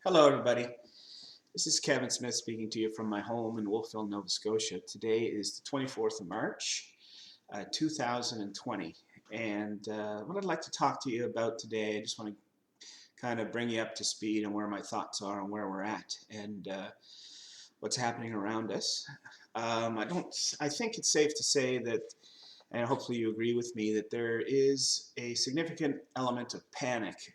Hello, everybody. This is Kevin Smith speaking to you from my home in Wolfville, Nova Scotia. Today is the 24th of March, 2020. And what I'd like to talk to you about today, I just want to kind of bring you up to speed on where my thoughts are and where we're at and what's happening around us. I think it's safe to say that, and hopefully you agree with me, that there is a significant element of panic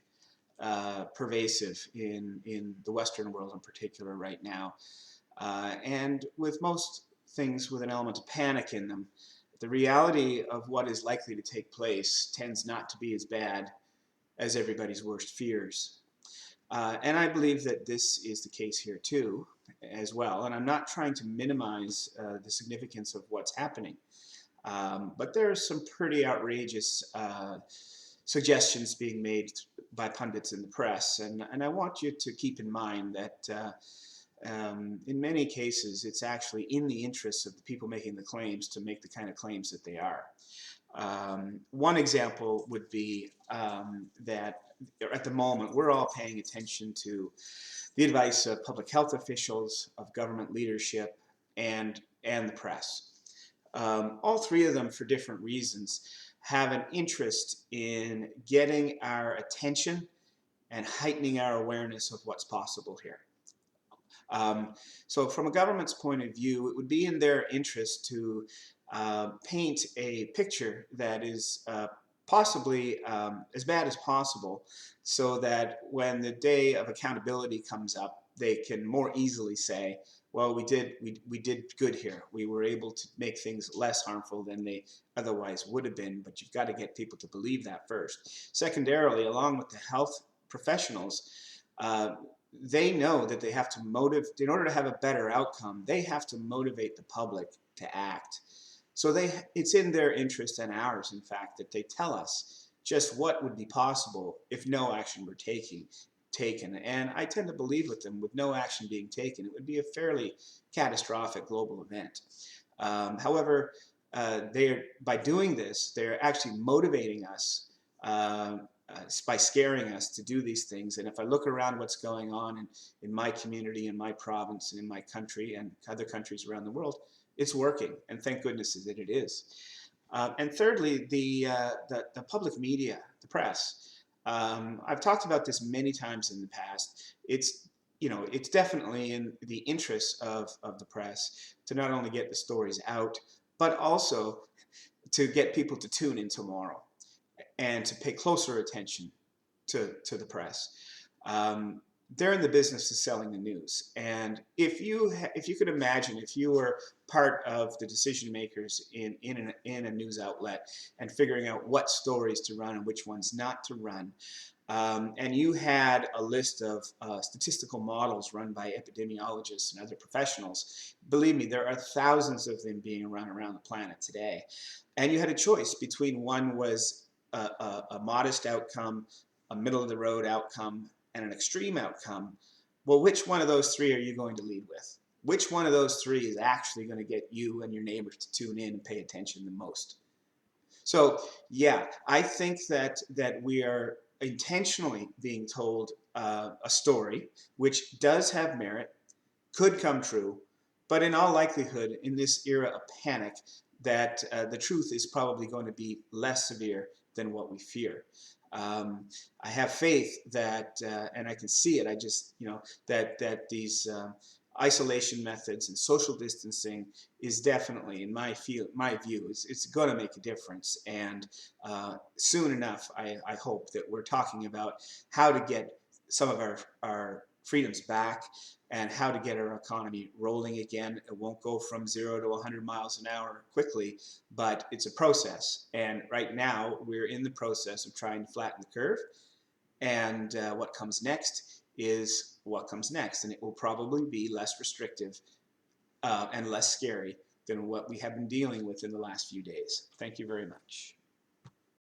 pervasive in the Western world in particular right now. And with most things with an element of panic in them, the reality of what is likely to take place tends not to be as bad as everybody's worst fears. And I believe that this is the case here too, as well. And I'm not trying to minimize the significance of what's happening. But there are some pretty outrageous suggestions being made by pundits in the press, and I want you to keep in mind that in many cases it's actually in the interests of the people making the claims to make the kind of claims that they are. One example would be that at the moment we're all paying attention to the advice of public health officials, of government leadership, and the press. All three of them, for different reasons, have an interest in getting our attention and heightening our awareness of what's possible here. So from a government's point of view, it would be in their interest to paint a picture that is possibly as bad as possible, so that when the day of accountability comes up, they can more easily say, well, we did good here. We were able to make things less harmful than they otherwise would have been, but you've got to get people to believe that first. Secondarily, along with the health professionals, they know that they have to in order to have a better outcome, they have to motivate the public to act. So it's in their interest and ours, in fact, that they tell us just what would be possible if no action were taken. And I tend to believe with them, with no action being taken, it would be a fairly catastrophic global event. However, by doing this, they're actually motivating us by scaring us to do these things. And if I look around what's going on in my community, in my province, and in my country, and other countries around the world, it's working, and thank goodness that it is. And thirdly, the public media, the press. I've talked about this many times in the past. It's definitely in the interests of the press to not only get the stories out, but also to get people to tune in tomorrow and to pay closer attention to the press. They're in the business of selling the news, and if you could imagine, if you were part of the decision makers in a news outlet and figuring out what stories to run and which ones not to run, and you had a list of statistical models run by epidemiologists and other professionals, believe me, there are thousands of them being run around the planet today, and you had a choice between one was a modest outcome, a middle of the road outcome, and an extreme outcome. Well, which one of those three are you going to lead with? Which one of those three is actually going to get you and your neighbors to tune in and pay attention the most? So yeah, I think that we are intentionally being told a story which does have merit, could come true, but in all likelihood, in this era of panic, that the truth is probably going to be less severe than what we fear. I have faith that, and I can see it. I just, that these isolation methods and social distancing is definitely, in my view, it's going to make a difference. And soon enough, I hope that we're talking about how to get some of our freedoms back and how to get our economy rolling again. It won't go from 0 to 100 miles an hour quickly, but it's a process. And right now, we're in the process of trying to flatten the curve. And what comes next is what comes next. And it will probably be less restrictive and less scary than what we have been dealing with in the last few days. Thank you very much.